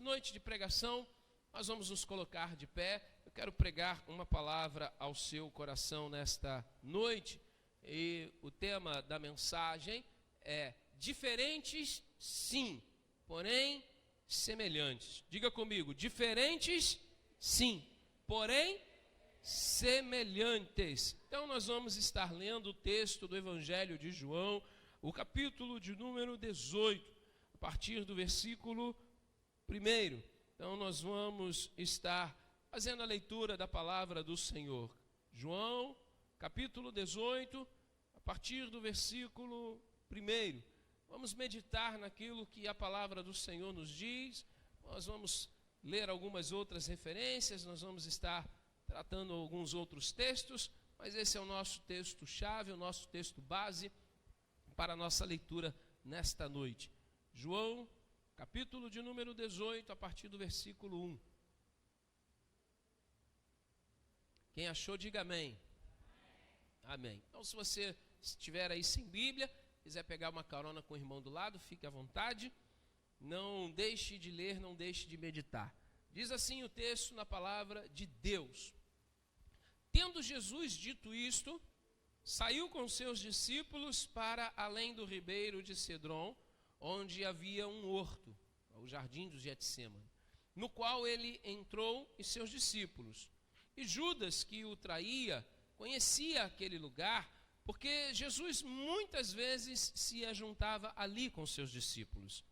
noite de pregação, nós vamos nos colocar de pé. Eu quero pregar uma palavra ao seu coração nesta noite. E o tema da mensagem é: diferentes sim, porém semelhantes. Diga comigo: diferentes sim, porém semelhantes. Então nós vamos estar lendo o texto do Evangelho de João, o capítulo de número 18, a partir do versículo 1. Então nós vamos estar fazendo a leitura da palavra do Senhor. João, capítulo 18, a partir do versículo 1. Vamos meditar naquilo que a palavra do Senhor nos diz. Nós vamos ler algumas outras referências, nós vamos estar tratando alguns outros textos, mas esse é o nosso texto-chave, o nosso texto base para a nossa leitura nesta noite. João, capítulo de número 18, a partir do versículo 1. Quem achou, diga amém. Amém. Então, se você estiver aí sem Bíblia, quiser pegar uma carona com o irmão do lado, fique à vontade. Não deixe de ler, não deixe de meditar. Diz assim o texto na palavra de Deus: Tendo Jesus dito isto, saiu com seus discípulos para além do ribeiro de Cedron, onde havia um horto, o jardim do Getsêmani, no qual ele entrou e seus discípulos. E Judas, que o traía, conhecia aquele lugar, porque Jesus muitas vezes se ajuntava ali com seus discípulos.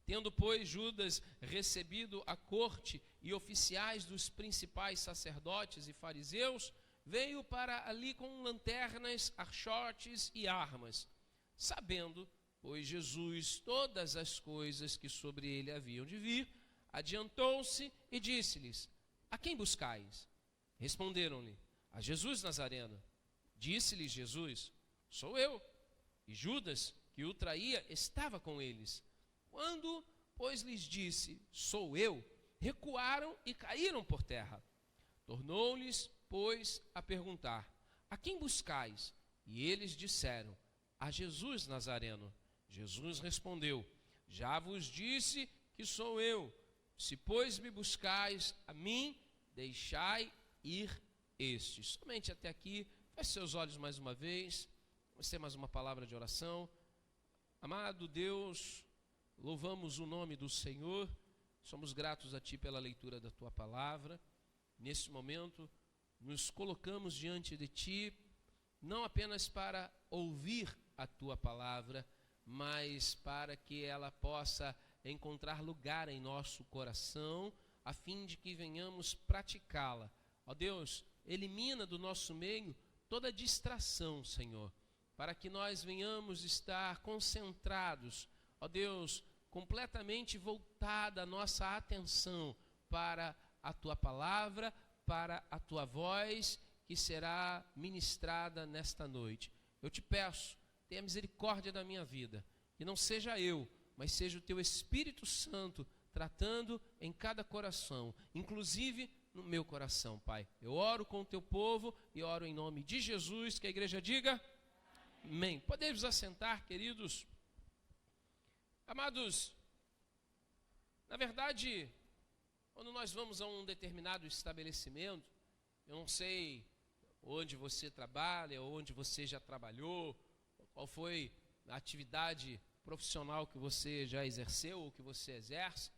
Tendo, pois, Judas recebido a corte e oficiais dos principais sacerdotes e fariseus, veio para ali com lanternas, archotes e armas. Sabendo, pois, Jesus todas as coisas que sobre ele haviam de vir, adiantou-se e disse-lhes: A quem buscais? Responderam-lhe: A Jesus Nazareno. Disse-lhes Jesus: Sou eu. E Judas, que o traía, estava com eles. Quando, pois, lhes disse: Sou eu, recuaram e caíram por terra. Tornou-lhes, pois, a perguntar: A quem buscais? E eles disseram: A Jesus Nazareno. Jesus respondeu: Já vos disse que sou eu. Se, pois, me buscais a mim, deixai ir estes. Somente até aqui. Feche seus olhos mais uma vez. Vamos ter mais uma palavra de oração. Amado Deus, louvamos o nome do Senhor. Somos gratos a Ti pela leitura da Tua palavra. Nesse momento, nos colocamos diante de Ti, não apenas para ouvir a Tua palavra, mas para que ela possa encontrar lugar em nosso coração, a fim de que venhamos praticá-la. Ó Deus, elimina do nosso meio toda distração, Senhor, para que nós venhamos estar concentrados, ó Deus, completamente voltada a nossa atenção para a Tua palavra, para a Tua voz que será ministrada nesta noite. Eu te peço, tenha misericórdia da minha vida, que não seja eu, mas seja o Teu Espírito Santo tratando em cada coração, inclusive no meu coração, Pai. Eu oro com o Teu povo e oro em nome de Jesus, que a igreja diga amém. Podemos assentar, queridos. Amados, na verdade, quando nós vamos a um determinado estabelecimento, eu não sei onde você trabalha, onde você já trabalhou, qual foi a atividade profissional que você já exerceu ou que você exerce,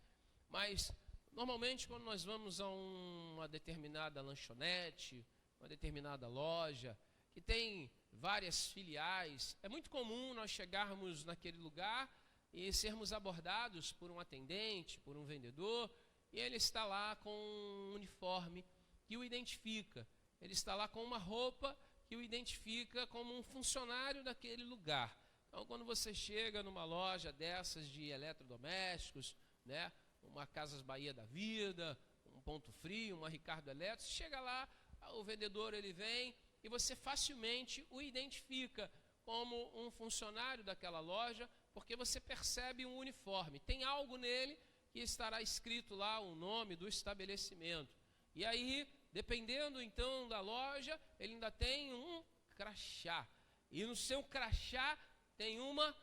mas normalmente quando nós vamos a uma determinada lanchonete, uma determinada loja, que tem várias filiais, é muito comum nós chegarmos naquele lugar e sermos abordados por um atendente, por um vendedor, e ele está lá com um uniforme que o identifica, ele está lá com uma roupa que o identifica como um funcionário daquele lugar. Então, quando você chega numa loja dessas de eletrodomésticos, né, uma Casas Bahia da Vida, um Ponto Frio, uma Ricardo Eletro, chega lá, o vendedor ele vem e você facilmente o identifica como um funcionário daquela loja, porque você percebe um uniforme, tem algo nele que estará escrito lá o nome do estabelecimento. E aí, dependendo então da loja, ele ainda tem um crachá, e no seu crachá tem uma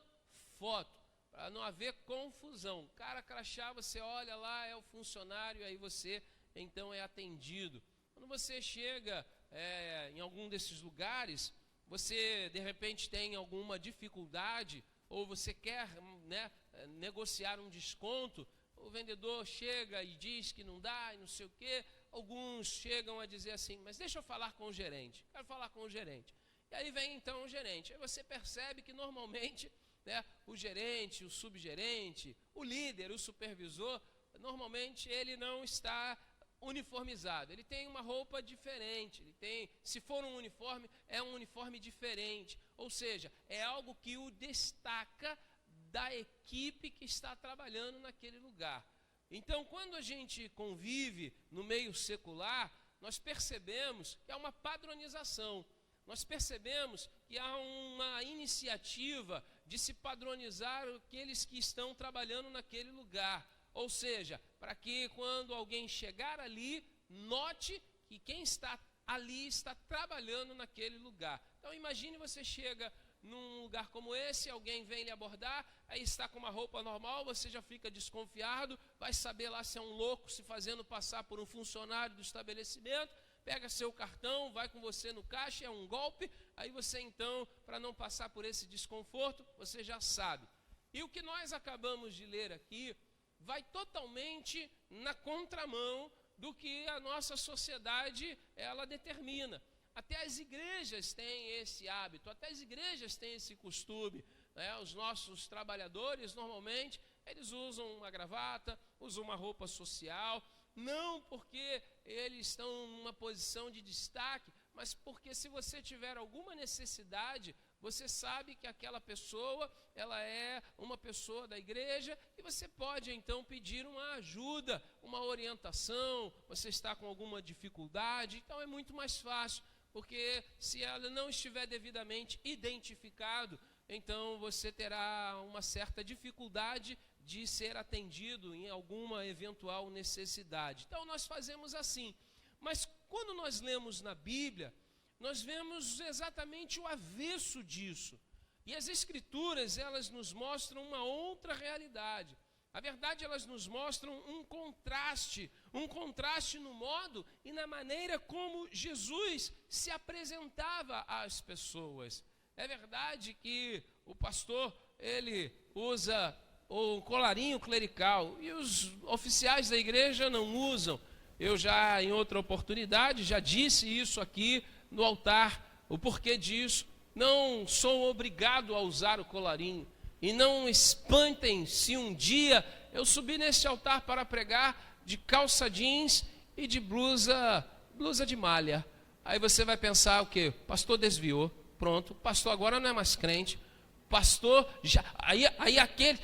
foto, para não haver confusão. O cara crachá, você olha lá, é o funcionário, aí você então é atendido. Quando você chega em algum desses lugares, você de repente tem alguma dificuldade, ou você quer, né, negociar um desconto, o vendedor chega e diz que não dá e não sei o quê. Alguns chegam a dizer assim, mas deixa eu falar com o gerente, quero falar com o gerente. E aí vem então o gerente, aí você percebe que normalmente, né, o gerente, o subgerente, o líder, o supervisor, normalmente ele não está uniformizado, ele tem uma roupa diferente, ele tem, se for um uniforme, é um uniforme diferente, ou seja, é algo que o destaca da equipe que está trabalhando naquele lugar. Então, quando a gente convive no meio secular, nós percebemos que há uma padronização, nós percebemos que há uma iniciativa de se padronizar aqueles que estão trabalhando naquele lugar, ou seja, para que quando alguém chegar ali, note que quem está ali está trabalhando naquele lugar. Então imagine você chega num lugar como esse, alguém vem lhe abordar, aí está com uma roupa normal, você já fica desconfiado, vai saber lá se é um louco se fazendo passar por um funcionário do estabelecimento, pega seu cartão, vai com você no caixa, é um golpe, aí você então, para não passar por esse desconforto, você já sabe. E o que nós acabamos de ler aqui, vai totalmente na contramão do que a nossa sociedade ela determina. Até as igrejas têm esse hábito, até as igrejas têm esse costume, né? Os nossos trabalhadores, normalmente, eles usam uma gravata, usam uma roupa social, não porque eles estão numa posição de destaque, mas porque se você tiver alguma necessidade, você sabe que aquela pessoa, ela é uma pessoa da igreja e você pode então pedir uma ajuda, uma orientação, você está com alguma dificuldade, então é muito mais fácil, porque se ela não estiver devidamente identificado, então você terá uma certa dificuldade de ser atendido em alguma eventual necessidade. Então nós fazemos assim, mas quando nós lemos na Bíblia, nós vemos exatamente o avesso disso. E as Escrituras, elas nos mostram uma outra realidade. Na verdade, elas nos mostram um contraste no modo e na maneira como Jesus se apresentava às pessoas. É verdade que o pastor, ele usa o colarinho clerical e os oficiais da igreja não usam. Eu já, em outra oportunidade, já disse isso aqui no altar, o porquê disso. Não sou obrigado a usar o colarinho. E não espantem se um dia eu subir nesse altar para pregar de calça jeans e de blusa de malha. Aí você vai pensar o quê? O pastor desviou, pronto, o pastor agora não é mais crente. Pastor, já, aí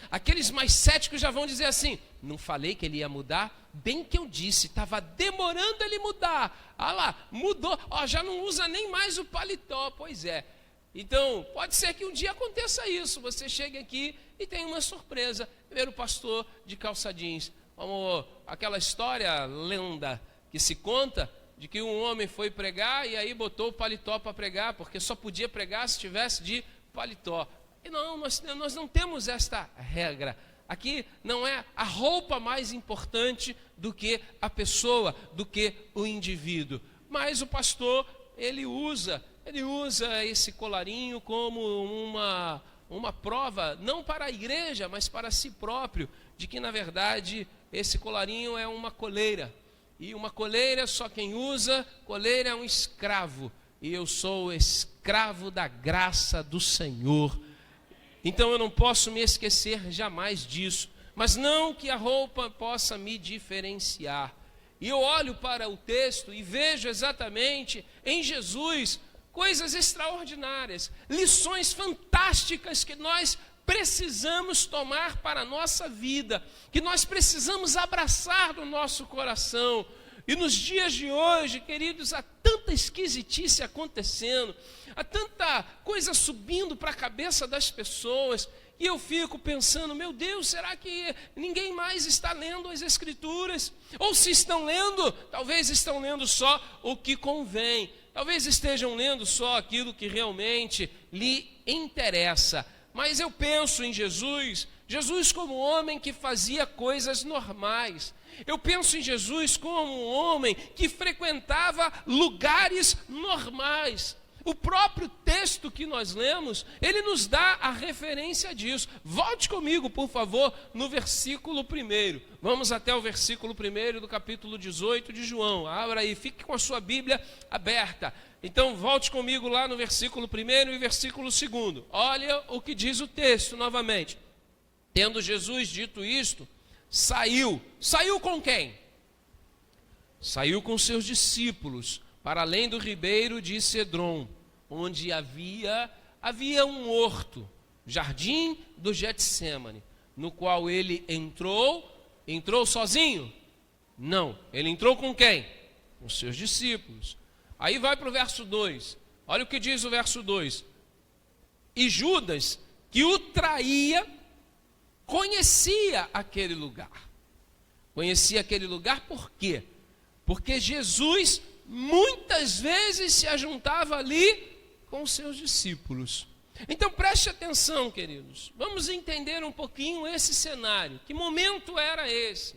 aqueles mais céticos já vão dizer assim, não falei que ele ia mudar? Bem que eu disse, estava demorando ele mudar. Ah lá, mudou, já não usa nem mais o paletó, pois é. Então, pode ser que um dia aconteça isso, você chega aqui e tem uma surpresa, ver o pastor de calça jeans. Como aquela história, lenda, que se conta, de que um homem foi pregar e aí botou o paletó para pregar, porque só podia pregar se tivesse de paletó. E não, nós não temos esta regra. Aqui não é a roupa mais importante do que a pessoa, do que o indivíduo. Mas o pastor, ele usa esse colarinho como uma prova, não para a igreja, mas para si próprio, de que na verdade esse colarinho é uma coleira. E uma coleira, só quem usa coleira é um escravo. E eu sou escravo da graça do Senhor. Então eu não posso me esquecer jamais disso, mas não que a roupa possa me diferenciar. E eu olho para o texto e vejo exatamente em Jesus coisas extraordinárias, lições fantásticas que nós precisamos tomar para a nossa vida, que nós precisamos abraçar no nosso coração. E nos dias de hoje, queridos, há tanta esquisitice acontecendo, há tanta coisa subindo para a cabeça das pessoas, e eu fico pensando, meu Deus, será que ninguém mais está lendo as Escrituras? Ou se estão lendo, talvez estão lendo só o que convém, talvez estejam lendo só aquilo que realmente lhe interessa. Mas eu penso em Jesus Jesus como um homem que fazia coisas normais. Eu penso em Jesus como um homem que frequentava lugares normais. O próprio texto que nós lemos, ele nos dá a referência disso. Volte comigo, por favor, no versículo 1. Vamos até o versículo 1 do capítulo 18 de João. Abra aí, fique com a sua Bíblia aberta. Então, volte comigo lá no versículo 1 e versículo 2. Olha o que diz o texto novamente. Tendo Jesus dito isto, saiu. Saiu com quem? Saiu com seus discípulos, para além do ribeiro de Cedron, onde havia um horto, jardim do Getsêmani, no qual ele entrou sozinho? Não, ele entrou com quem? Com seus discípulos. Aí vai para o verso 2, olha o que diz o verso 2. E Judas, que o traía, conhecia aquele lugar. Conhecia aquele lugar por quê? Porque Jesus muitas vezes se ajuntava ali com os seus discípulos. Então preste atenção, queridos. Vamos entender um pouquinho esse cenário. Que momento era esse?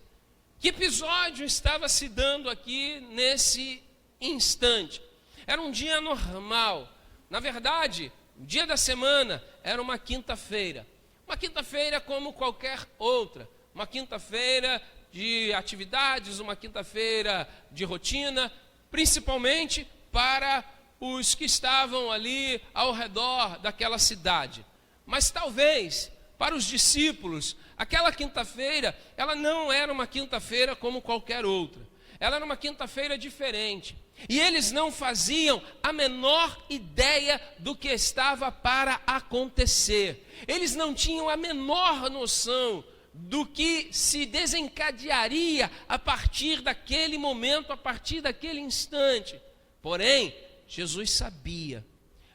Que episódio estava se dando aqui nesse instante? Era um dia normal. Na verdade, o dia da semana era uma quinta-feira. Uma quinta-feira como qualquer outra. Uma quinta-feira de atividades, uma quinta-feira de rotina, principalmente para os que estavam ali ao redor daquela cidade. Mas talvez, para os discípulos, aquela quinta-feira, ela não era uma quinta-feira como qualquer outra. Ela era uma quinta-feira diferente. E eles não faziam a menor ideia do que estava para acontecer. Eles não tinham a menor noção do que se desencadearia a partir daquele momento, a partir daquele instante. Porém, Jesus sabia.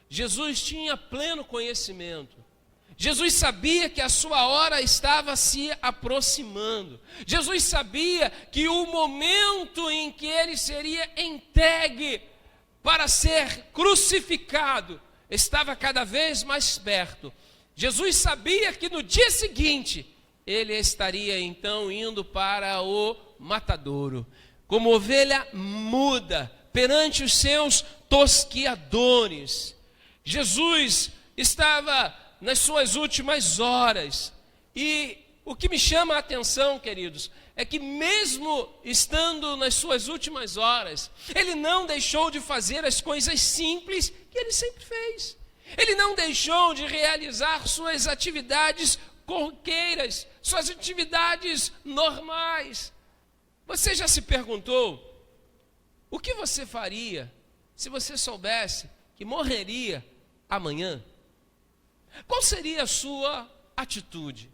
Jesus tinha pleno conhecimento. Jesus sabia que a sua hora estava se aproximando. Jesus sabia que o momento em que ele seria entregue para ser crucificado estava cada vez mais perto. Jesus sabia que no dia seguinte ele estaria então indo para o matadouro, como ovelha muda perante os seus tosquiadores. Jesus estava nas suas últimas horas, e o que me chama a atenção, queridos, é que mesmo estando nas suas últimas horas, ele não deixou de fazer as coisas simples que ele sempre fez. Ele não deixou de realizar suas atividades corriqueiras, suas atividades normais. Você já se perguntou o que você faria se você soubesse que morreria amanhã? Qual seria a sua atitude?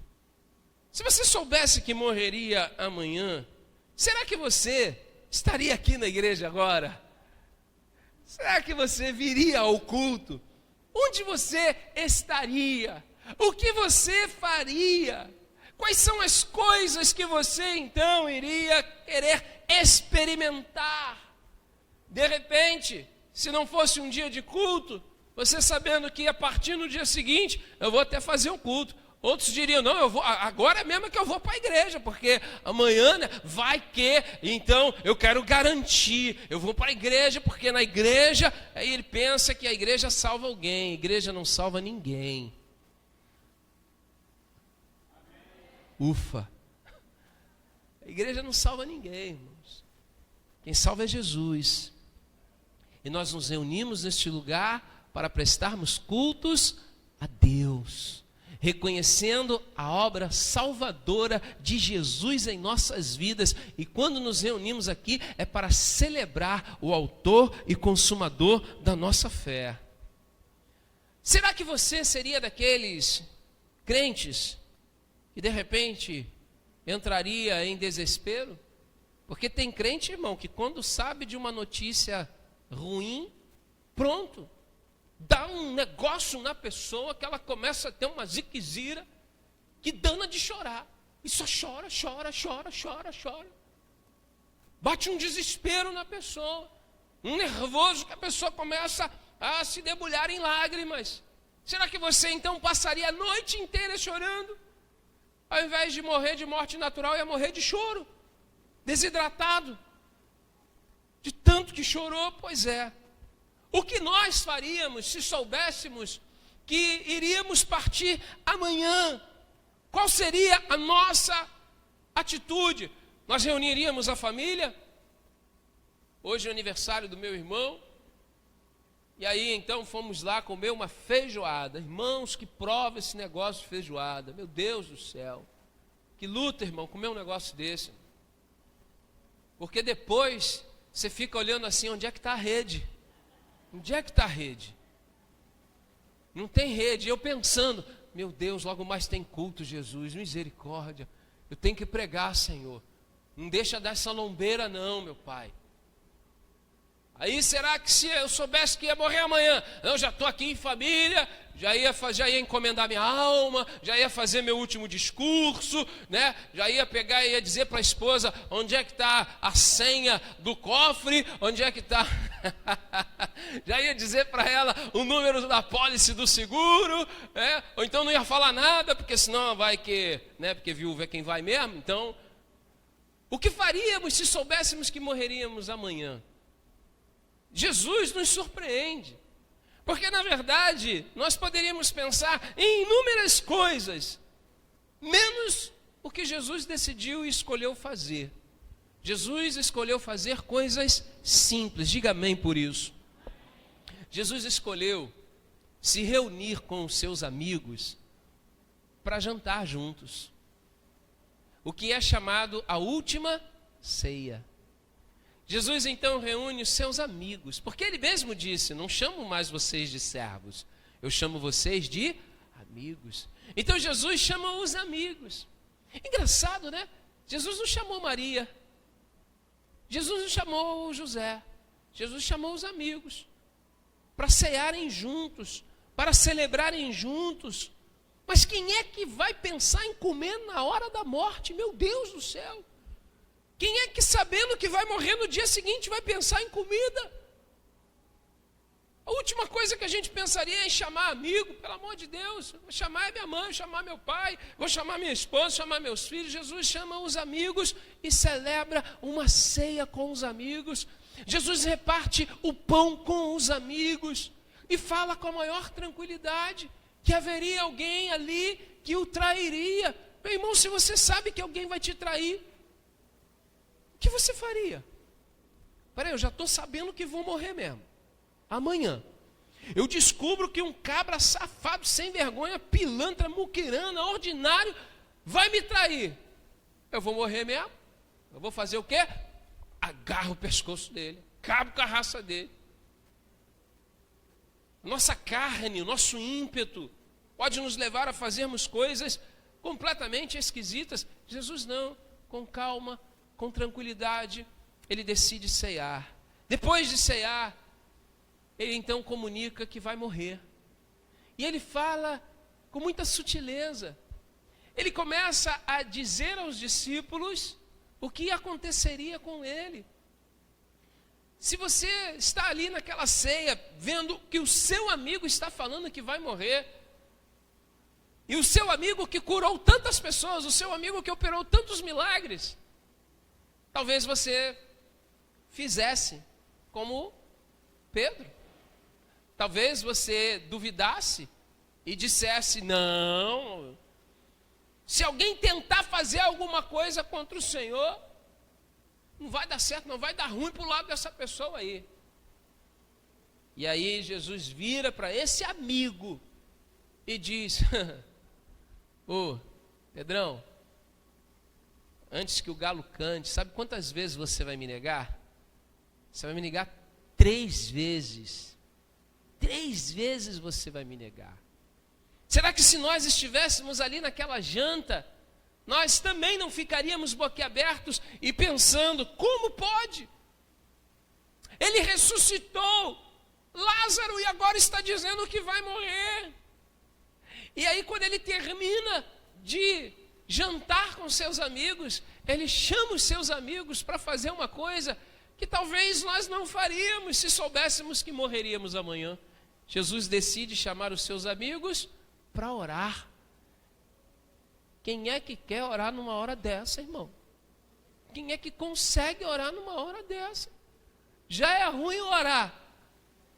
Se você soubesse que morreria amanhã, será que você estaria aqui na igreja agora? Será que você viria ao culto? Onde você estaria? O que você faria? Quais são as coisas que você então iria querer experimentar? De repente, se não fosse um dia de culto, você sabendo que a partir do dia seguinte, eu vou até fazer um culto. Outros diriam, não, eu vou, agora mesmo que eu vou para a igreja, porque amanhã, né, vai que, então eu quero garantir, eu vou para a igreja, porque na igreja, aí ele pensa que a igreja salva alguém, a igreja não salva ninguém. Ufa! A igreja não salva ninguém, irmãos. Quem salva é Jesus. E nós nos reunimos neste lugar para prestarmos cultos a Deus, reconhecendo a obra salvadora de Jesus em nossas vidas. E quando nos reunimos aqui é para celebrar o autor e consumador da nossa fé. Será que você seria daqueles crentes que de repente entraria em desespero? Porque tem crente, irmão, que quando sabe de uma notícia ruim, pronto, dá um negócio na pessoa que ela começa a ter uma ziquezira que dana de chorar. E só chora. Bate um desespero na pessoa, um nervoso que a pessoa começa a se debulhar em lágrimas. Será que você então passaria a noite inteira chorando? ao invés de morrer de morte natural, ia morrer de choro, desidratado, de tanto que chorou. Pois é, o que nós faríamos se soubéssemos que iríamos partir amanhã? Qual seria a nossa atitude? Nós reuniríamos a família? Hoje é o aniversário do meu irmão, e aí então fomos lá comer uma feijoada. Irmãos, que prova esse negócio de feijoada, meu Deus do céu, que luta, irmão, comer um negócio desse, porque depois você fica olhando assim, onde é que está a rede? Onde é que está a rede? Não tem rede. Eu pensando, meu Deus, logo mais tem culto, Jesus, misericórdia, eu tenho que pregar, Senhor, não deixa dar essa lombeira não, meu Pai. Aí será que se eu soubesse que ia morrer amanhã, eu já estou aqui em família, já ia encomendar minha alma, já ia fazer meu último discurso, né? Já ia pegar e ia dizer para a esposa onde é que está a senha do cofre, onde é que está, já ia dizer para ela o número da pólice do seguro, né? Ou então não ia falar nada, porque senão vai que, né? Porque viúva é quem vai mesmo. Então, o que faríamos se soubéssemos que morreríamos amanhã? Jesus nos surpreende, porque na verdade nós poderíamos pensar em inúmeras coisas, menos o que Jesus decidiu e escolheu fazer. Jesus escolheu fazer coisas simples, diga amém por isso. Jesus escolheu se reunir com os seus amigos para jantar juntos, o que é chamado a última ceia. Jesus então reúne os seus amigos, porque ele mesmo disse, não chamo mais vocês de servos, eu chamo vocês de amigos. Então Jesus chama os amigos. Engraçado, né? Jesus não chamou Maria, Jesus não chamou José, Jesus chamou os amigos, para cearem juntos, para celebrarem juntos. Mas quem é que vai pensar em comer na hora da morte? Meu Deus do céu! Quem é que, sabendo que vai morrer no dia seguinte, vai pensar em comida? A última coisa que a gente pensaria é em chamar amigo, pelo amor de Deus. Vou chamar minha mãe, vou chamar meu pai, vou chamar minha esposa, vou chamar meus filhos. Jesus chama os amigos e celebra uma ceia com os amigos. Jesus reparte o pão com os amigos e fala com a maior tranquilidade que haveria alguém ali que o trairia. Meu irmão, se você sabe que alguém vai te trair, o que você faria? Peraí, eu já estou sabendo que vou morrer mesmo. Amanhã eu descubro que um cabra safado, sem vergonha, pilantra, muquirana, ordinário, vai me trair. Eu vou morrer mesmo? Eu vou fazer o quê? Agarro o pescoço dele, acabo com a raça dele. Nossa carne, o nosso ímpeto pode nos levar a fazermos coisas completamente esquisitas. Jesus não, com calma, com tranquilidade, ele decide ceiar. Depois de ceiar, ele então comunica que vai morrer. E ele fala com muita sutileza. Ele começa a dizer aos discípulos o que aconteceria com ele. Se você está ali naquela ceia, vendo que o seu amigo está falando que vai morrer, e o seu amigo que curou tantas pessoas, o seu amigo que operou tantos milagres, talvez você fizesse como Pedro. Talvez você duvidasse e dissesse, não, se alguém tentar fazer alguma coisa contra o Senhor, não vai dar certo, não vai dar ruim para o lado dessa pessoa aí. E aí Jesus vira para esse amigo e diz, ô, Pedrão, antes que o galo cante, sabe quantas vezes você vai me negar? Você vai me negar 3 vezes. 3 vezes você vai me negar. Será que se nós estivéssemos ali naquela janta, nós também não ficaríamos boquiabertos e pensando, como pode? Ele ressuscitou Lázaro e agora está dizendo que vai morrer. E aí quando ele termina de jantar com seus amigos, ele chama os seus amigos para fazer uma coisa que talvez nós não faríamos se soubéssemos que morreríamos amanhã. Jesus decide chamar os seus amigos para orar. Quem é que quer orar numa hora dessa, irmão? Quem é que consegue orar numa hora dessa? Já é ruim orar.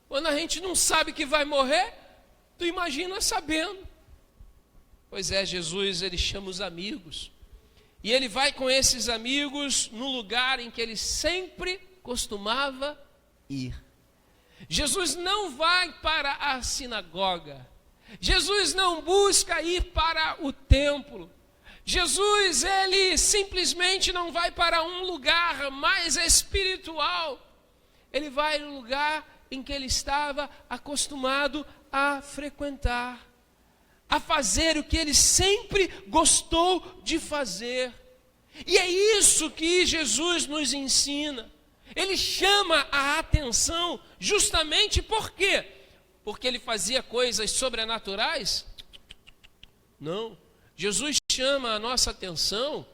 Quando a gente não sabe que vai morrer, tu imagina sabendo. Pois é, Jesus, ele chama os amigos. E ele vai com esses amigos no lugar em que ele sempre costumava ir. Jesus não vai para a sinagoga. Jesus não busca ir para o templo. Jesus, ele simplesmente não vai para um lugar mais espiritual. Ele vai no lugar em que ele estava acostumado a frequentar, a fazer o que ele sempre gostou de fazer. E é isso que Jesus nos ensina. Ele chama a atenção justamente por quê? Porque ele fazia coisas sobrenaturais? Não. Jesus chama a nossa atenção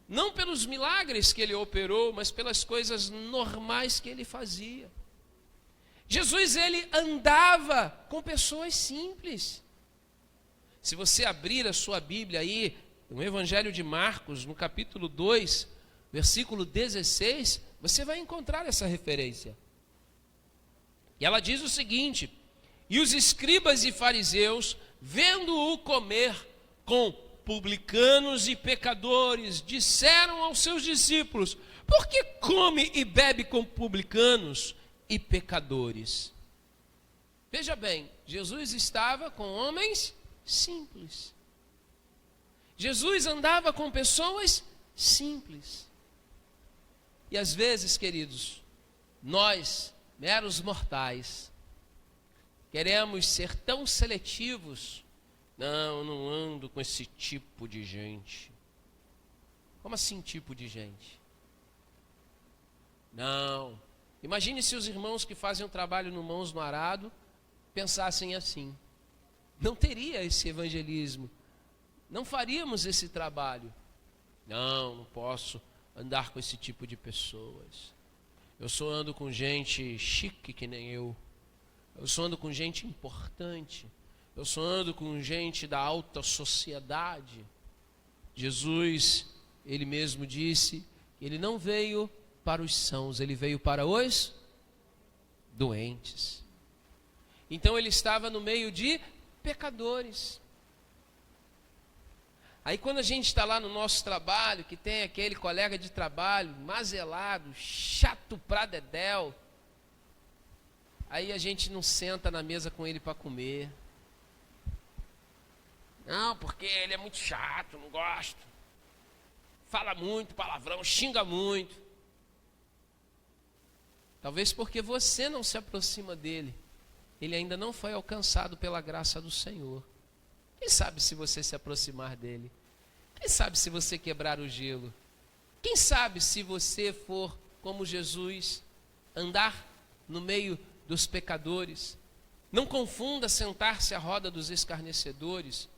não pelos milagres que ele operou, mas pelas coisas normais que ele fazia. Jesus, ele andava com pessoas simples. Se você abrir a sua Bíblia aí, no Evangelho de Marcos, no capítulo 2, versículo 16, você vai encontrar essa referência. E ela diz o seguinte: e os escribas e fariseus, vendo-o comer com publicanos e pecadores, disseram aos seus discípulos: por que come e bebe com publicanos e pecadores? Veja bem, Jesus estava com homens simples. Jesus andava com pessoas simples. E às vezes, queridos, nós, meros mortais, queremos ser tão seletivos. Não, eu não ando com esse tipo de gente. Como assim tipo de gente? Não. Imagine se os irmãos que fazem o trabalho no Mãos no Arado pensassem assim. Não teria esse evangelismo. Não faríamos esse trabalho. Não, não posso andar com esse tipo de pessoas. Eu só ando com gente chique que nem eu. Eu só ando com gente importante. Eu só ando com gente da alta sociedade. Jesus, ele mesmo disse que ele não veio para os sãos, ele veio para os doentes. Então ele estava no meio de pecadores. Aí quando a gente está lá no nosso trabalho, que tem aquele colega de trabalho mazelado, chato pra dedéu, aí a gente não senta na mesa com ele para comer. Não, porque ele é muito chato, não gosto. Fala muito palavrão, xinga muito. Talvez porque você não se aproxima dele. Ele ainda não foi alcançado pela graça do Senhor. Quem sabe se você se aproximar dele? Quem sabe se você quebrar o gelo? Quem sabe se você for como Jesus, andar no meio dos pecadores? Não confunda sentar-se à roda dos escarnecedores,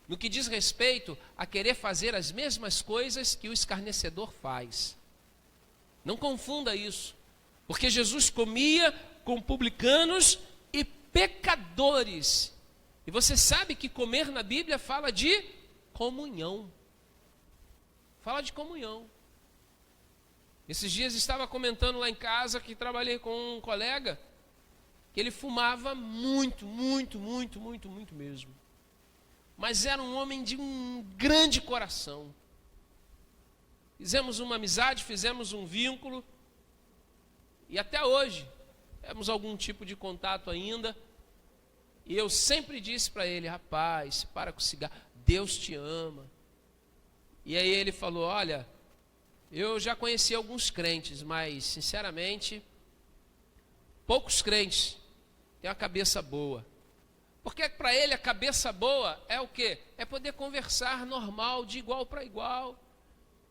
no que diz respeito a querer fazer as mesmas coisas que o escarnecedor faz. Não confunda isso, porque Jesus comia com publicanos e pecadores. E você sabe que comer na Bíblia fala de comunhão. Fala de comunhão. Esses dias estava comentando lá em casa que trabalhei com um colega que ele fumava muito mesmo. Mas era um homem de um grande coração. Fizemos uma amizade, fizemos um vínculo. E até hoje, temos algum tipo de contato ainda. E eu sempre disse para ele: rapaz, para com o cigarro, Deus te ama. E aí ele falou: olha, eu já conheci alguns crentes, mas sinceramente, poucos crentes têm uma cabeça boa. Porque para ele a cabeça boa é o quê? É poder conversar normal, de igual para igual.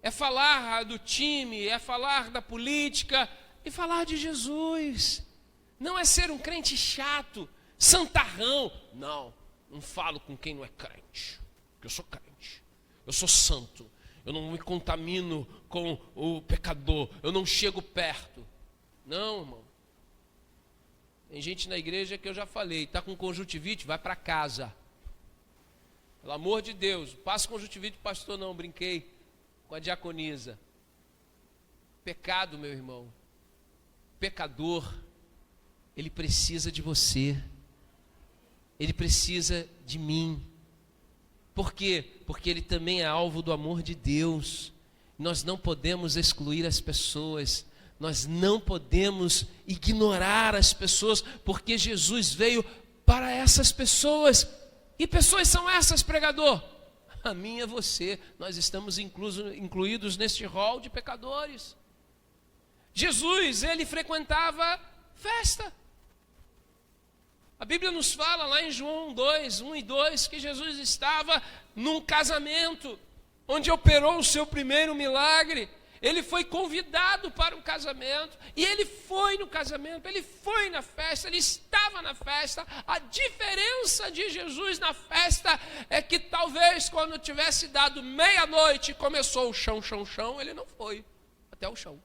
É falar do time, é falar da política e falar de Jesus. Não é ser um crente chato, santarrão. Não, não falo com quem não é crente. Porque eu sou crente, eu sou santo. Eu não me contamino com o pecador, eu não chego perto. Não, irmão. Tem gente na igreja que eu já falei, está com conjuntivite, vai para casa. Pelo amor de Deus, passo conjuntivite do pastor não, brinquei com a diaconisa. Pecado, meu irmão, pecador, ele precisa de você, ele precisa de mim. Por quê? Porque ele também é alvo do amor de Deus. Nós não podemos excluir as pessoas, nós não podemos ignorar as pessoas, porque Jesus veio para essas pessoas. Que pessoas são essas, pregador? A minha, você. Nós estamos incluídos neste rol de pecadores. Jesus, ele frequentava festa. A Bíblia nos fala lá em João 2, 1 e 2, que Jesus estava num casamento, onde operou o seu primeiro milagre. Ele foi convidado para um casamento, e ele foi no casamento, ele foi na festa, ele estava na festa. A diferença de Jesus na festa é que talvez quando tivesse dado meia-noite e começou o chão, chão, chão, ele não foi até o chão.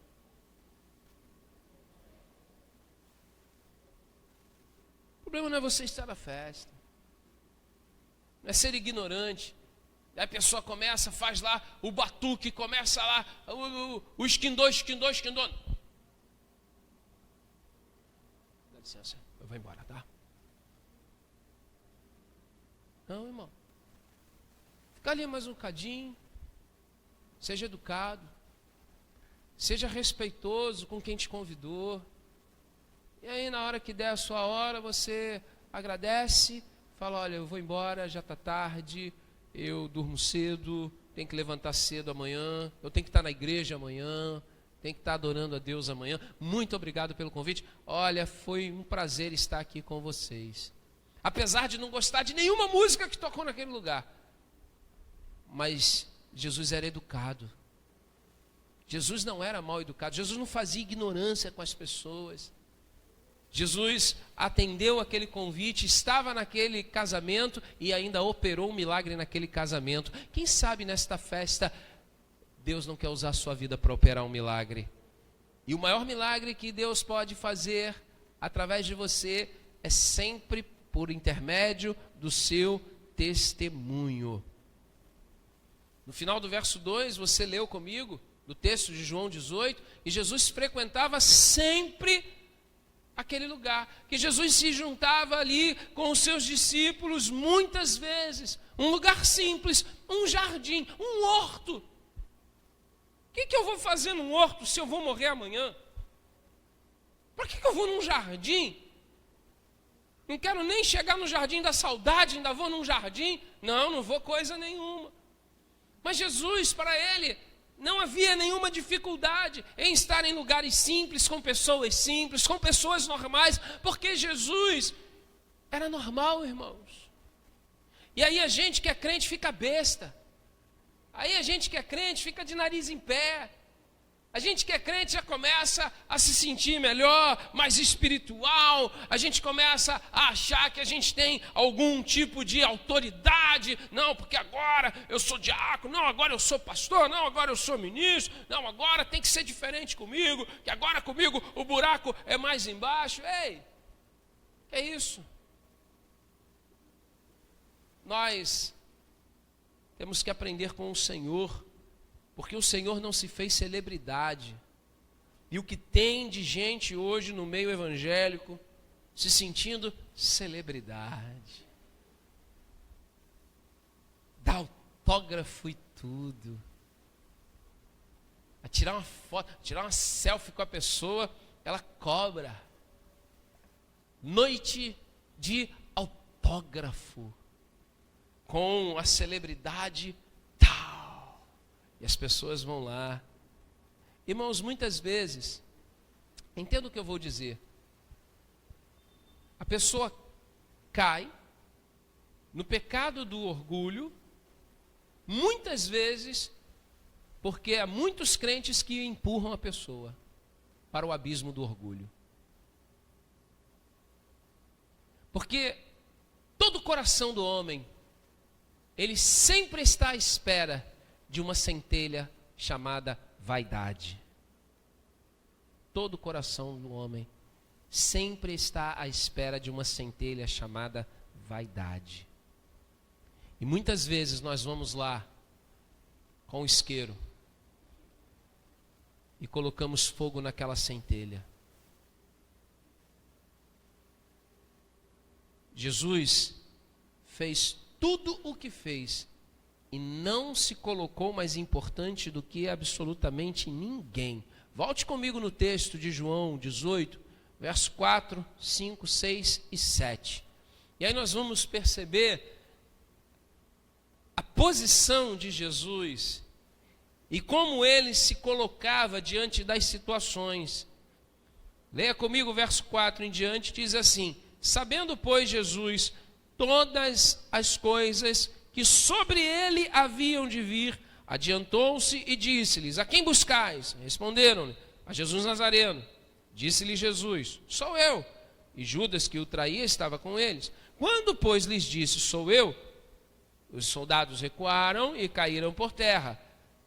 O problema não é você estar na festa, não é ser ignorante. Aí a pessoa começa, faz lá o batuque, começa lá o esquindô. Dá licença, eu vou embora, tá? Não, irmão. Fica ali mais um bocadinho. Seja educado. Seja respeitoso com quem te convidou. E aí na hora que der a sua hora, você agradece, fala, olha, eu vou embora, já está tarde, eu durmo cedo, tenho que levantar cedo amanhã, eu tenho que estar na igreja amanhã, tenho que estar adorando a Deus amanhã. Muito obrigado pelo convite. Olha, foi um prazer estar aqui com vocês. Apesar de não gostar de nenhuma música que tocou naquele lugar. Mas Jesus era educado. Jesus não era mal educado. Jesus não fazia ignorância com as pessoas. Jesus atendeu aquele convite, estava naquele casamento e ainda operou um milagre naquele casamento. Quem sabe nesta festa, Deus não quer usar a sua vida para operar um milagre. E o maior milagre que Deus pode fazer através de você é sempre por intermédio do seu testemunho. No final do verso 2, você leu comigo, do texto de João 18, e Jesus frequentava sempre aquele lugar, que Jesus se juntava ali com os seus discípulos muitas vezes, um lugar simples, um jardim, um horto. O que eu vou fazer num horto se eu vou morrer amanhã? Para que eu vou num jardim? Não quero nem chegar no jardim da saudade, ainda vou num jardim? Não vou coisa nenhuma. Mas Jesus, para ele, não havia nenhuma dificuldade em estar em lugares simples, com pessoas normais, porque Jesus era normal, irmãos. E aí a gente que é crente fica besta. Aí a gente que é crente fica de nariz em pé. A gente que é crente já começa a se sentir melhor, mais espiritual. A gente começa a achar que a gente tem algum tipo de autoridade. Não, porque agora eu sou diácono. Não, agora eu sou pastor. Não, agora eu sou ministro. Não, agora tem que ser diferente comigo. Que agora comigo o buraco é mais embaixo. Ei, que é isso? Nós temos que aprender com o Senhor. Porque o Senhor não se fez celebridade. E o que tem de gente hoje no meio evangélico se sentindo celebridade. Dá autógrafo e tudo. A tirar uma foto, tirar uma selfie com a pessoa, ela cobra. Noite de autógrafo com a celebridade tal. E as pessoas vão lá. Irmãos, muitas vezes, entenda o que eu vou dizer. A pessoa cai no pecado do orgulho, muitas vezes, porque há muitos crentes que empurram a pessoa para o abismo do orgulho. Porque todo o coração do homem, ele sempre está à espera de uma centelha chamada vaidade. Todo o coração do homem sempre está à espera de uma centelha chamada vaidade. E E muitas vezes nós vamos lá com o isqueiro e colocamos fogo naquela centelha. Jesus fez tudo o que fez e não se colocou mais importante do que absolutamente ninguém. Volte comigo no texto de João 18, verso 4, 5, 6 e 7. E aí nós vamos perceber a posição de Jesus e como ele se colocava diante das situações. Leia comigo o verso 4 em diante, diz assim: sabendo, pois, Jesus todas as coisas que sobre ele haviam de vir, adiantou-se e disse-lhes: a quem buscais? Responderam-lhe: a Jesus Nazareno. Disse-lhe Jesus: sou eu. E Judas, que o traía, estava com eles. Quando, pois, lhes disse: sou eu, os soldados recuaram e caíram por terra.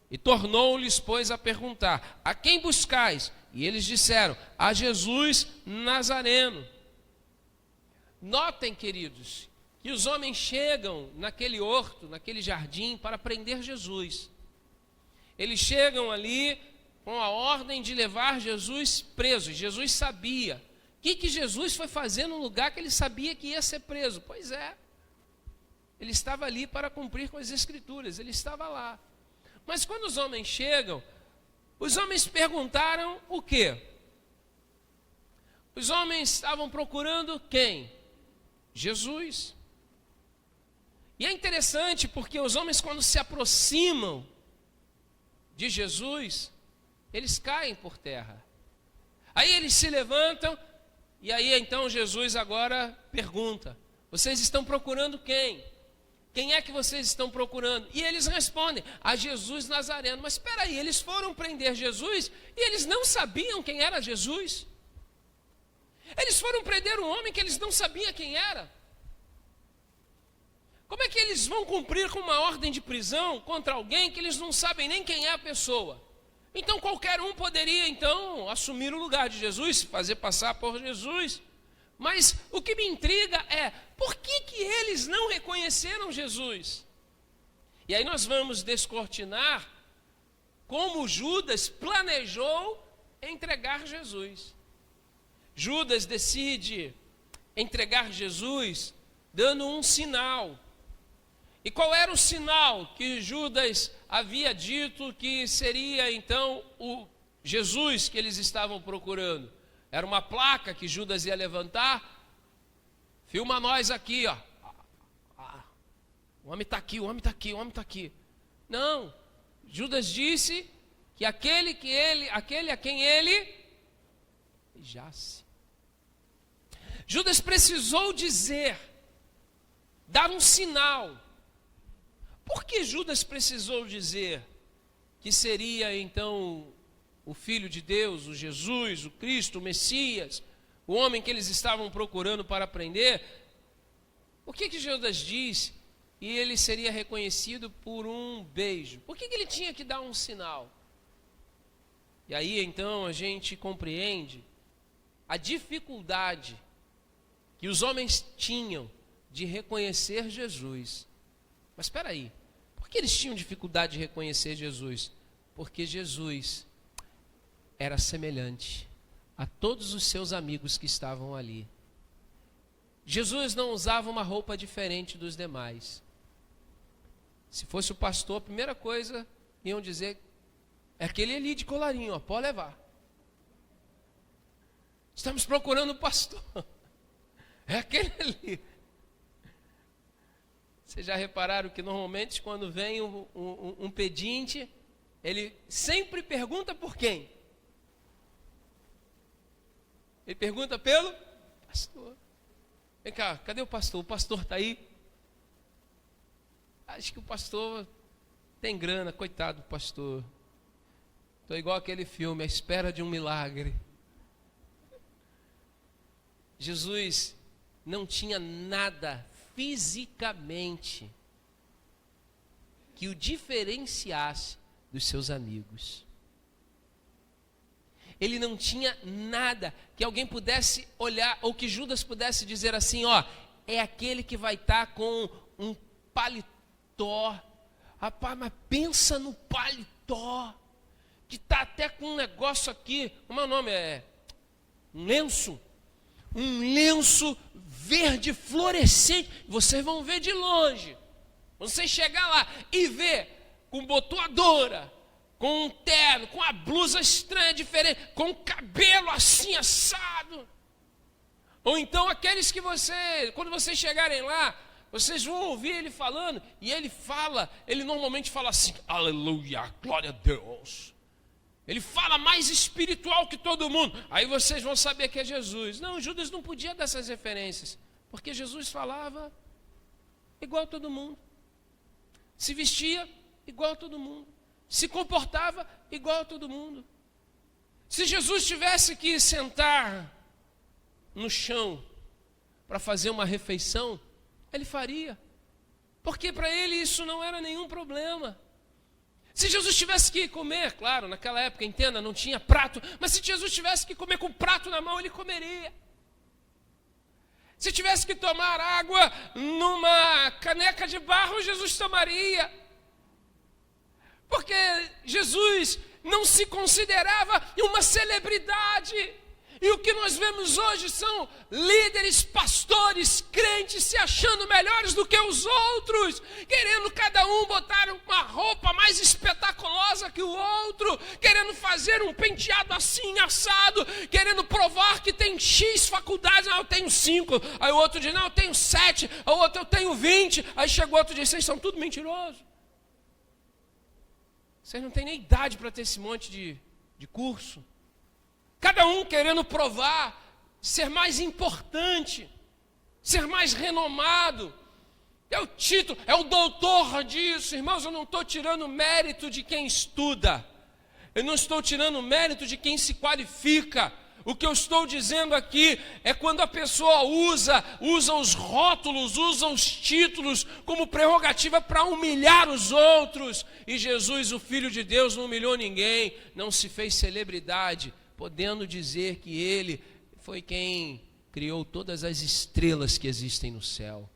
E tornou-lhes, pois, a perguntar: a quem buscais? E eles disseram: a Jesus Nazareno. Notem, queridos, que os homens chegam naquele horto, naquele jardim, para prender Jesus. Eles chegam ali com a ordem de levar Jesus preso. Jesus sabia. O que Jesus foi fazer no lugar que ele sabia que ia ser preso? Pois é, ele estava ali para cumprir com as Escrituras, ele estava lá. Mas quando os homens chegam, os homens perguntaram o quê? Os homens estavam procurando quem? Jesus. E é interessante porque os homens, quando se aproximam de Jesus, eles caem por terra. Aí eles se levantam e aí então Jesus agora pergunta: vocês estão procurando quem? Quem é que vocês estão procurando? E eles respondem: a Jesus Nazareno. Mas espera aí, eles foram prender Jesus e eles não sabiam quem era Jesus. Eles foram prender um homem que eles não sabiam quem era. Como é que eles vão cumprir com uma ordem de prisão contra alguém que eles não sabem nem quem é a pessoa? Então qualquer um poderia então assumir o lugar de Jesus, fazer passar por Jesus. Mas o que me intriga é, por que eles não reconheceram Jesus? E aí nós vamos descortinar como Judas planejou entregar Jesus. Judas decide entregar Jesus dando um sinal. E qual era o sinal que Judas havia dito que seria então o Jesus que eles estavam procurando? Era uma placa que Judas ia levantar. Filma nós aqui, ó. O homem está aqui, o homem está aqui, o homem está aqui. Não, Judas disse que aquele a quem ele beijasse. Judas precisou dar um sinal. Por que Judas precisou dizer que seria então o Filho de Deus, o Jesus, o Cristo, o Messias, o homem que eles estavam procurando para prender? Por que Judas disse que ele seria reconhecido por um beijo? Por que ele tinha que dar um sinal? E aí então a gente compreende a dificuldade que os homens tinham de reconhecer Jesus. Mas espera aí, por que eles tinham dificuldade de reconhecer Jesus? Porque Jesus era semelhante a todos os seus amigos que estavam ali. Jesus não usava uma roupa diferente dos demais. Se fosse o pastor, a primeira coisa iam dizer: é aquele ali de colarinho, ó, pode levar. Estamos procurando o pastor. É aquele ali. Vocês já repararam que normalmente quando vem um pedinte, ele sempre pergunta por quem? Ele pergunta pelo pastor. Vem cá, cadê o pastor? O pastor está aí? Acho que o pastor tem grana, coitado do pastor. Estou igual aquele filme, à espera de um milagre. Jesus não tinha nada fisicamente que o diferenciasse dos seus amigos. Ele não tinha nada que alguém pudesse olhar, ou que Judas pudesse dizer assim: ó, é aquele que vai estar com um paletó. Rapaz, mas pensa no paletó, que está até com um negócio aqui, como é o nome? Um lenço verde fluorescente. Vocês vão ver de longe. Quando você chegar lá e ver com botoadora, com um terno, com a blusa estranha, diferente, com o cabelo assim assado. Ou então aqueles que quando vocês chegarem lá, vocês vão ouvir ele falando, e ele normalmente fala assim, aleluia, glória a Deus. Ele fala mais espiritual que todo mundo. Aí vocês vão saber que é Jesus. Não, Judas não podia dar essas referências, porque Jesus falava igual a todo mundo. Se vestia igual a todo mundo. Se comportava igual a todo mundo. Se Jesus tivesse que sentar no chão para fazer uma refeição, ele faria. Porque para ele isso não era nenhum problema. Se Jesus tivesse que comer, claro, naquela época, entenda, não tinha prato, mas se Jesus tivesse que comer com o prato na mão, ele comeria. Se tivesse que tomar água numa caneca de barro, Jesus tomaria. Porque Jesus não se considerava uma celebridade. E o que nós vemos hoje são líderes, pastores, crentes se achando melhores do que os outros, querendo cada um botar uma roupa mais espetaculosa que o outro, querendo fazer um penteado assim, assado, querendo provar que tem X faculdades. Eu tenho 5, aí o outro diz, não, eu tenho 7, o outro eu tenho 20, aí chegou outro e diz, vocês são tudo mentirosos. Vocês não têm nem idade para ter esse monte de curso. Cada um querendo provar, ser mais importante, ser mais renomado. É o título, é o doutor disso. Irmãos, eu não estou tirando mérito de quem estuda. Eu não estou tirando mérito de quem se qualifica. O que eu estou dizendo aqui é quando a pessoa usa os rótulos, usa os títulos como prerrogativa para humilhar os outros. E Jesus, o Filho de Deus, não humilhou ninguém, não se fez celebridade, podendo dizer que ele foi quem criou todas as estrelas que existem no céu.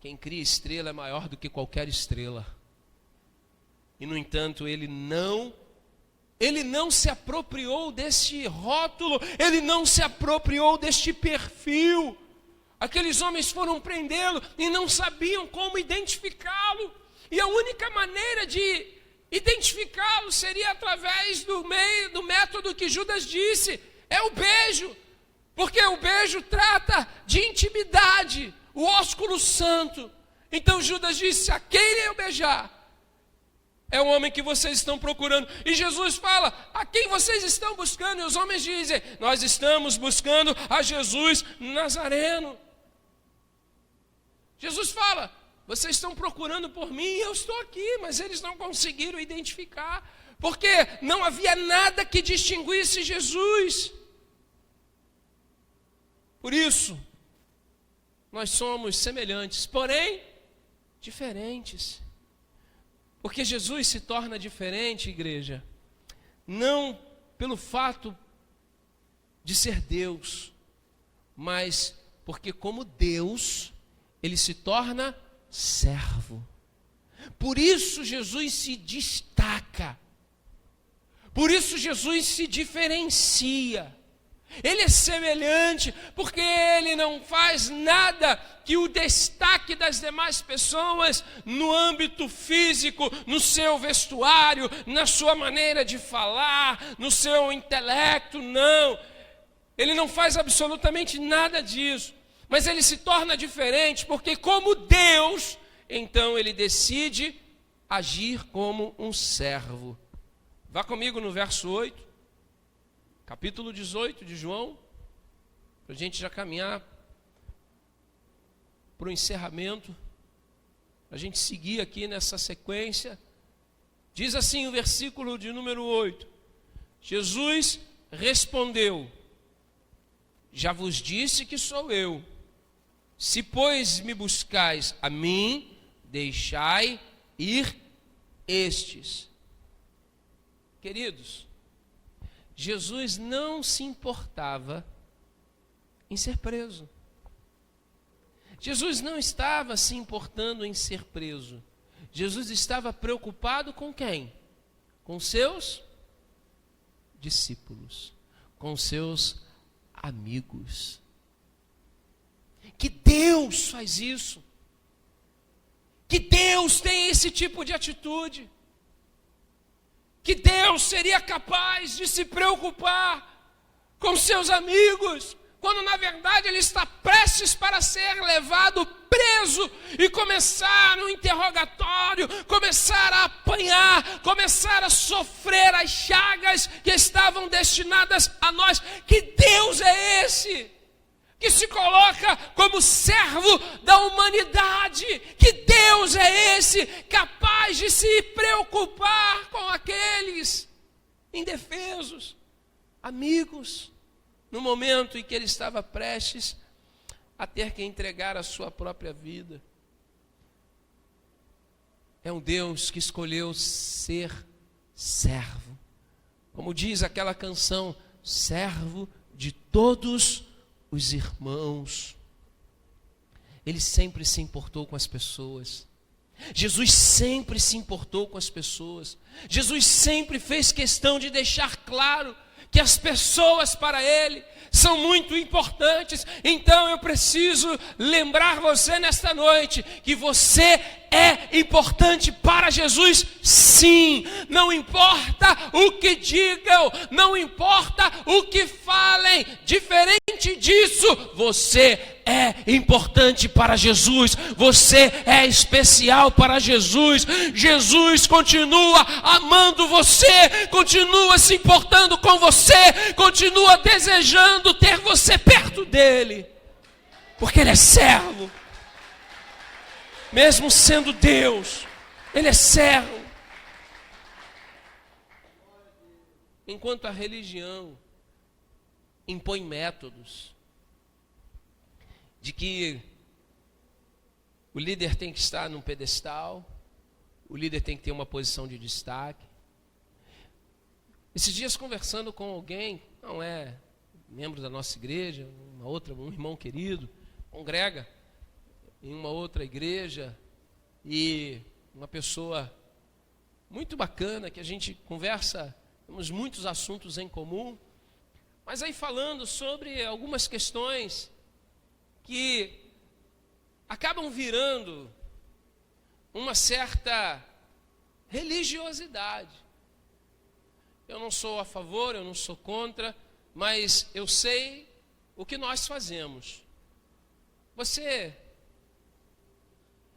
Quem cria estrela é maior do que qualquer estrela. E no entanto, ele não se apropriou deste rótulo, ele não se apropriou deste perfil. Aqueles homens foram prendê-lo e não sabiam como identificá-lo. E a única maneira de identificá-lo seria através do método que Judas disse, é o beijo, porque o beijo trata de intimidade, o ósculo santo. Então Judas disse, a quem eu beijar, é o homem que vocês estão procurando. E Jesus fala, a quem vocês estão buscando? E os homens dizem, nós estamos buscando a Jesus Nazareno. Jesus fala, vocês estão procurando por mim, eu estou aqui, mas eles não conseguiram identificar, porque não havia nada que distinguisse Jesus. Por isso, nós somos semelhantes, porém diferentes. Porque Jesus se torna diferente, igreja, não pelo fato de ser Deus, mas porque como Deus, ele se torna servo. Por isso Jesus se destaca. Por isso Jesus se diferencia. Ele é semelhante porque ele não faz nada que o destaque das demais pessoas no âmbito físico, no seu vestuário, na sua maneira de falar, no seu intelecto, não. Ele não faz absolutamente nada disso. Mas ele se torna diferente porque como Deus, então ele decide agir como um servo. Vá comigo no verso 8, capítulo 18 de João, para a gente já caminhar para o encerramento, para a gente seguir aqui nessa sequência. Diz assim o versículo de número 8, Jesus respondeu, já vos disse que sou eu. Se, pois, me buscais a mim, deixai ir estes. Queridos, Jesus não se importava em ser preso. Jesus não estava se importando em ser preso. Jesus estava preocupado com quem? Com seus discípulos, com seus amigos. Que Deus faz isso. Que Deus tem esse tipo de atitude. Que Deus seria capaz de se preocupar com seus amigos, quando na verdade ele está prestes para ser levado preso e começar um interrogatório, começar a apanhar, começar a sofrer as chagas que estavam destinadas a nós. Que Deus é esse que se coloca como servo da humanidade? Que Deus é esse capaz de se preocupar com aqueles indefesos, amigos, no momento em que ele estava prestes a ter que entregar a sua própria vida? É um Deus que escolheu ser servo, como diz aquela canção, servo de todos os irmãos. Ele sempre se importou com as pessoas. Jesus sempre se importou com as pessoas. Jesus sempre fez questão de deixar claro que as pessoas para ele são muito importantes. Então eu preciso lembrar você nesta noite que você é importante para Jesus, sim. Não importa o que digam, não importa o que falem, diferente disso, você é importante para Jesus, você é especial para Jesus. Jesus continua amando você, continua se importando com você, continua desejando ter você perto dele, porque ele é servo. Mesmo sendo Deus, ele é servo. Enquanto a religião impõe métodos de que o líder tem que estar num pedestal, o líder tem que ter uma posição de destaque. Esses dias conversando com alguém, não é membro da nossa igreja, um irmão querido, congrega em uma outra igreja, e uma pessoa muito bacana, que a gente conversa, temos muitos assuntos em comum, mas aí falando sobre algumas questões que acabam virando uma certa religiosidade. Eu não sou a favor, eu não sou contra, mas eu sei o que nós fazemos. Você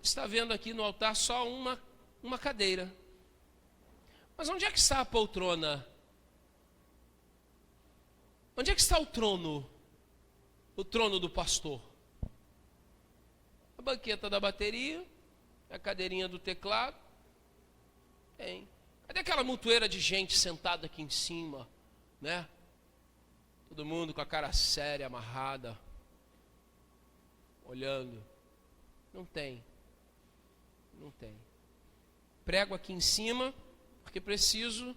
está vendo aqui no altar só uma cadeira. Mas onde é que está a poltrona? Onde é que está o trono? O trono do pastor? A banqueta da bateria, a cadeirinha do teclado. Tem. Cadê aquela montoeira de gente sentada aqui em cima, né? Todo mundo com a cara séria, amarrada, olhando. Não tem. Não tem. Prego aqui em cima porque preciso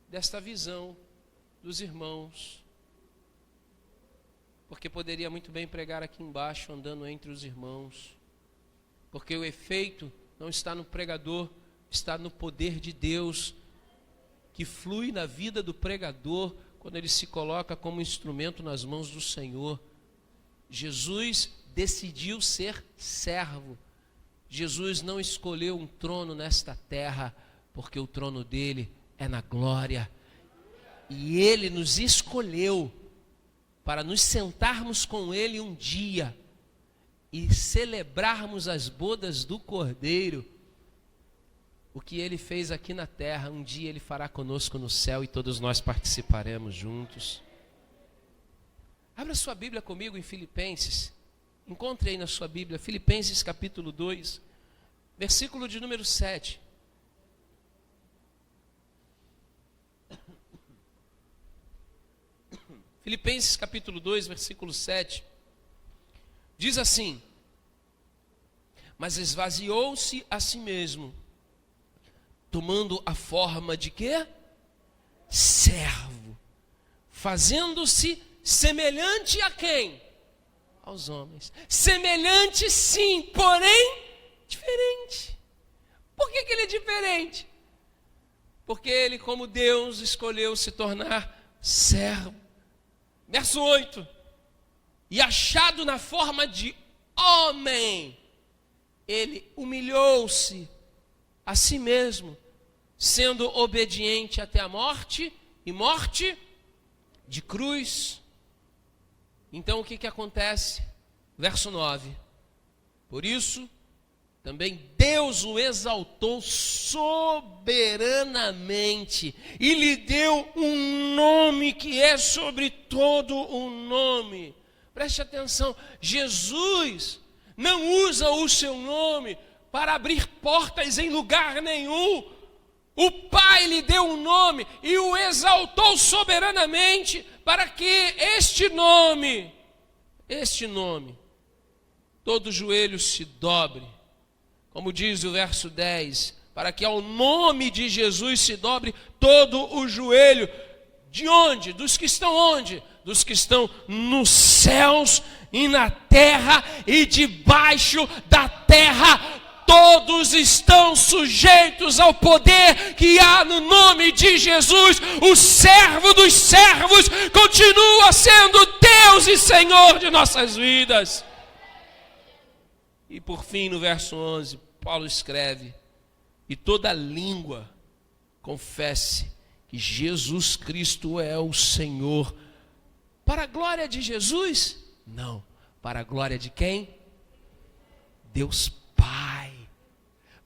desta visão dos irmãos. Porque poderia muito bem pregar aqui embaixo, andando entre os irmãos. Porque o efeito não está no pregador, está no poder de Deus, que flui na vida do pregador quando ele se coloca como instrumento nas mãos do Senhor. Jesus decidiu ser servo. Jesus não escolheu um trono nesta terra, porque o trono dele é na glória. E ele nos escolheu para nos sentarmos com ele um dia e celebrarmos as bodas do Cordeiro. O que ele fez aqui na terra, um dia ele fará conosco no céu e todos nós participaremos juntos. Abra sua Bíblia comigo em Filipenses. Encontre aí na sua Bíblia, Filipenses capítulo 2, versículo de número 7. Filipenses capítulo 2, versículo 7. Diz assim: mas esvaziou-se a si mesmo, tomando a forma de quê? Servo, fazendo-se semelhante a quem? aos homens. Semelhante sim, porém diferente. Por que ele é diferente? Porque ele, como Deus, escolheu se tornar servo. Verso 8. E achado na forma de homem, ele humilhou-se a si mesmo, sendo obediente até a morte, e morte de cruz. Então o que acontece? Verso 9. Por isso, também Deus o exaltou soberanamente e lhe deu um nome que é sobre todo o nome. Preste atenção, Jesus não usa o seu nome para abrir portas em lugar nenhum. O Pai lhe deu um nome e o exaltou soberanamente para que este nome, todo joelho se dobre. Como diz o verso 10, para que ao nome de Jesus se dobre todo o joelho. De onde? Dos que estão onde? Dos que estão nos céus e na terra e debaixo da terra. Todos estão sujeitos ao poder que há no nome de Jesus. O servo dos servos continua sendo Deus e Senhor de nossas vidas. E por fim, no verso 11, Paulo escreve: e toda língua confesse que Jesus Cristo é o Senhor. Para a glória de Jesus? Não. Para a glória de quem? Deus Pai.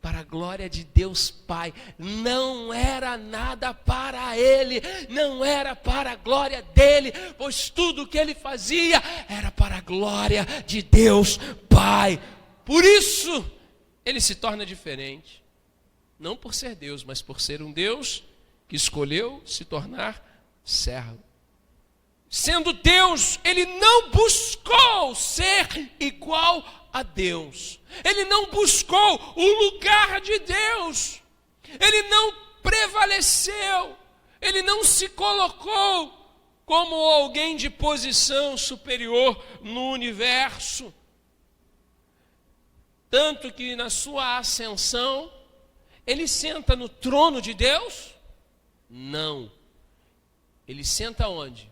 Para a glória de Deus Pai. Não era nada para ele, não era para a glória dele, pois tudo o que ele fazia era para a glória de Deus Pai. Por isso, ele se torna diferente. Não por ser Deus, mas por ser um Deus que escolheu se tornar servo. Sendo Deus, ele não buscou ser igual a Deus. Ele não buscou o lugar de Deus. Ele não prevaleceu. Ele não se colocou como alguém de posição superior no universo. Tanto que na sua ascensão, ele senta no trono de Deus? Não. Ele senta onde?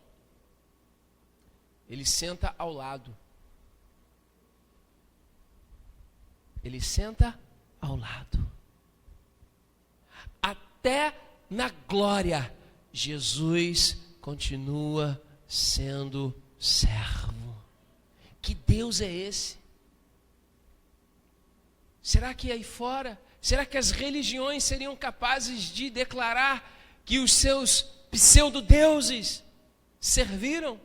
Ele senta ao lado. Ele senta ao lado. Até na glória, Jesus continua sendo servo. Que Deus é esse? Será que aí fora, será que as religiões seriam capazes de declarar que os seus pseudo-deuses serviram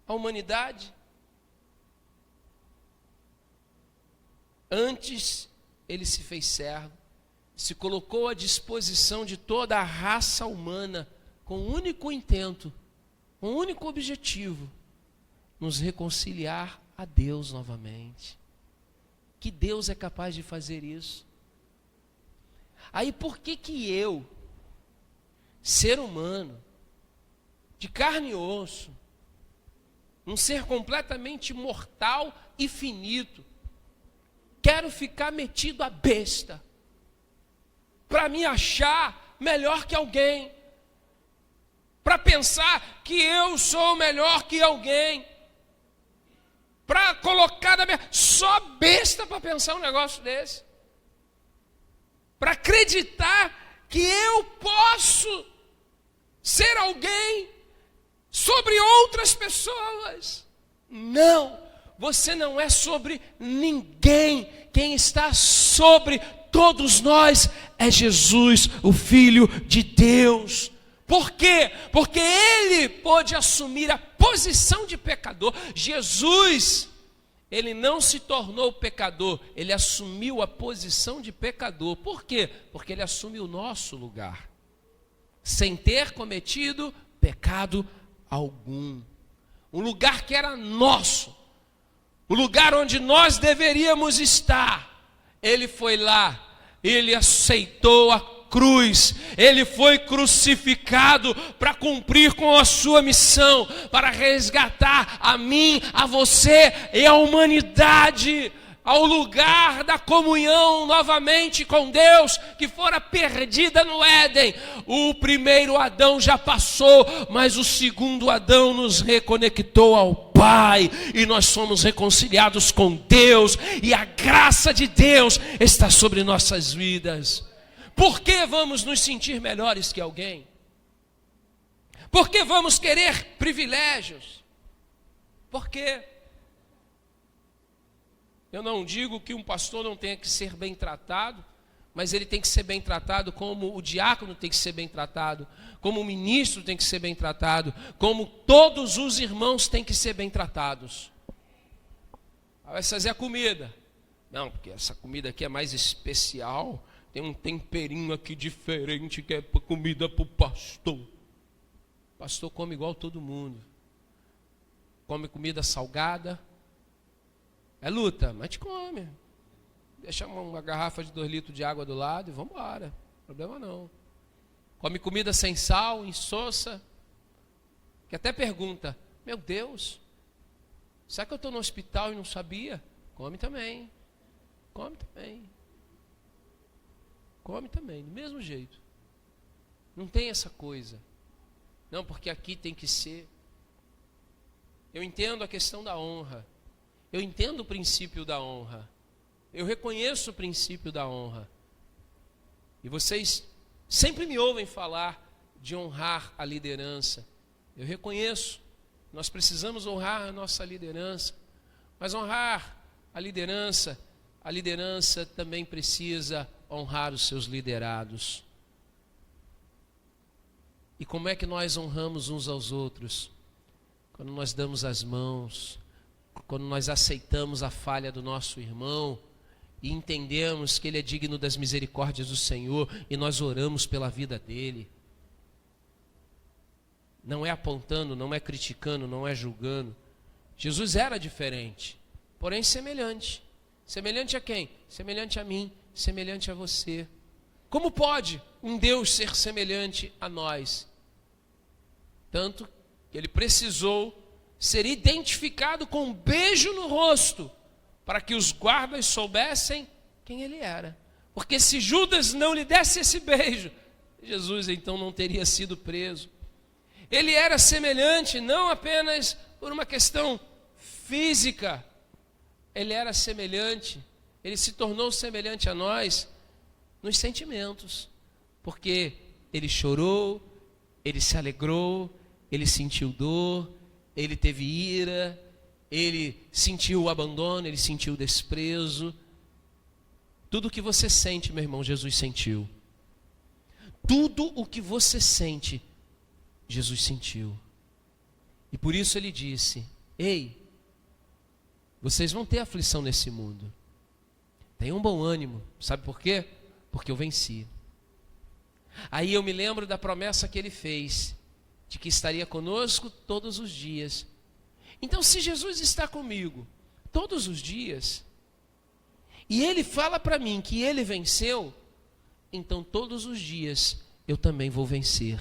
a humanidade? Antes ele se fez servo, se colocou à disposição de toda a raça humana com um único intento, com um único objetivo: nos reconciliar a Deus novamente. Que Deus é capaz de fazer isso? Aí por que eu, ser humano, de carne e osso, um ser completamente mortal e finito, quero ficar metido a besta para me achar melhor que alguém, para pensar que eu sou melhor que alguém, para colocar na minha... Só besta para pensar um negócio desse, para acreditar que eu posso ser alguém sobre outras pessoas. Não, você não é sobre ninguém. Quem está sobre todos nós é Jesus, o Filho de Deus. Por quê? Porque ele pôde assumir a posição de pecador. Jesus, ele não se tornou pecador, ele assumiu a posição de pecador. Por quê? Porque ele assume o nosso lugar, sem ter cometido pecado algum. Um lugar que era nosso, o lugar onde nós deveríamos estar. Ele foi lá, ele aceitou a cruz. Ele foi crucificado para cumprir com a sua missão, para resgatar a mim, a você e a humanidade ao lugar da comunhão novamente com Deus, que fora perdida no Éden. O primeiro Adão já passou, mas o segundo Adão nos reconectou ao Pai, e nós somos reconciliados com Deus, e a graça de Deus está sobre nossas vidas. Por que vamos nos sentir melhores que alguém? Por que vamos querer privilégios? Por quê? Eu não digo que um pastor não tenha que ser bem tratado, mas ele tem que ser bem tratado como o diácono tem que ser bem tratado, como o ministro tem que ser bem tratado, como todos os irmãos têm que ser bem tratados. Vai fazer a comida. Não, porque essa comida aqui é mais especial, tem um temperinho aqui diferente que é comida para o pastor. O pastor come igual todo mundo. Come comida salgada. É luta, mas te come. Deixa uma garrafa de 2 litros de água do lado e vamos embora. Problema não. Come comida sem sal, insossa. Que até pergunta: meu Deus, será que eu estou no hospital e não sabia? Come também. Come também. Come também, do mesmo jeito. Não tem essa coisa. Não, porque aqui tem que ser. Eu entendo a questão da honra. Eu entendo o princípio da honra. Eu reconheço o princípio da honra. E vocês sempre me ouvem falar de honrar a liderança. Eu reconheço. Nós precisamos honrar a nossa liderança. Mas honrar a liderança também precisa honrar os seus liderados. E como é que nós honramos uns aos outros? Quando nós damos as mãos, quando nós aceitamos a falha do nosso irmão e entendemos que ele é digno das misericórdias do Senhor e nós oramos pela vida dele. Não é apontando, não é criticando, não é julgando. Jesus era diferente, porém semelhante. Semelhante a quem? Semelhante a mim, semelhante a você. Como pode um Deus ser semelhante a nós? Tanto que ele precisou ser identificado com um beijo no rosto, para que os guardas soubessem quem ele era. Porque se Judas não lhe desse esse beijo, Jesus então não teria sido preso. Ele era semelhante não apenas por uma questão física, ele era semelhante, ele se tornou semelhante a nós nos sentimentos, porque ele chorou, ele se alegrou, ele sentiu dor, ele teve ira, ele sentiu o abandono, ele sentiu o desprezo. Tudo o que você sente, meu irmão, Jesus sentiu. Tudo o que você sente, Jesus sentiu. E por isso ele disse: ei, vocês vão ter aflição nesse mundo. Tenham um bom ânimo. Sabe por quê? Porque eu venci. Aí eu me lembro da promessa que ele fez, de que estaria conosco todos os dias. Então, se Jesus está comigo todos os dias, e ele fala para mim que ele venceu, então todos os dias eu também vou vencer.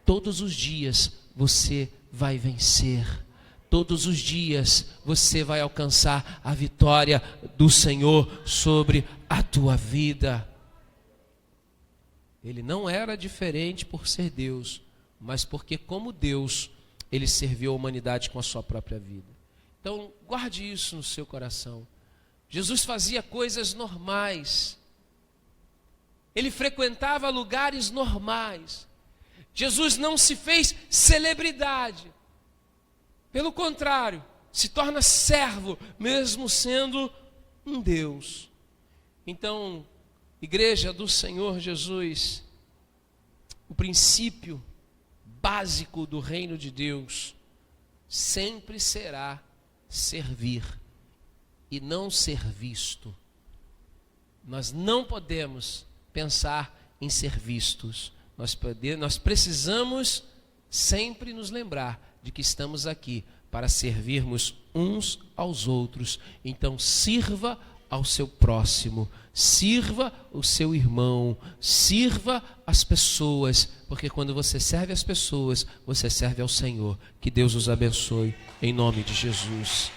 Todos os dias você vai vencer. Todos os dias você vai alcançar a vitória do Senhor sobre a tua vida. Ele não era diferente por ser Deus, mas porque como Deus, ele serviu a humanidade com a sua própria vida. Então, guarde isso no seu coração. Jesus fazia coisas normais. Ele frequentava lugares normais. Jesus não se fez celebridade. Pelo contrário, se torna servo, mesmo sendo um Deus. Então, Igreja do Senhor Jesus, o princípio básico do reino de Deus sempre será servir e não ser visto. Nós não podemos pensar em ser vistos. Nós precisamos sempre nos lembrar de que estamos aqui para servirmos uns aos outros. Então sirva ao seu próximo, sirva o seu irmão, sirva as pessoas, porque quando você serve as pessoas, você serve ao Senhor. Que Deus os abençoe, em nome de Jesus.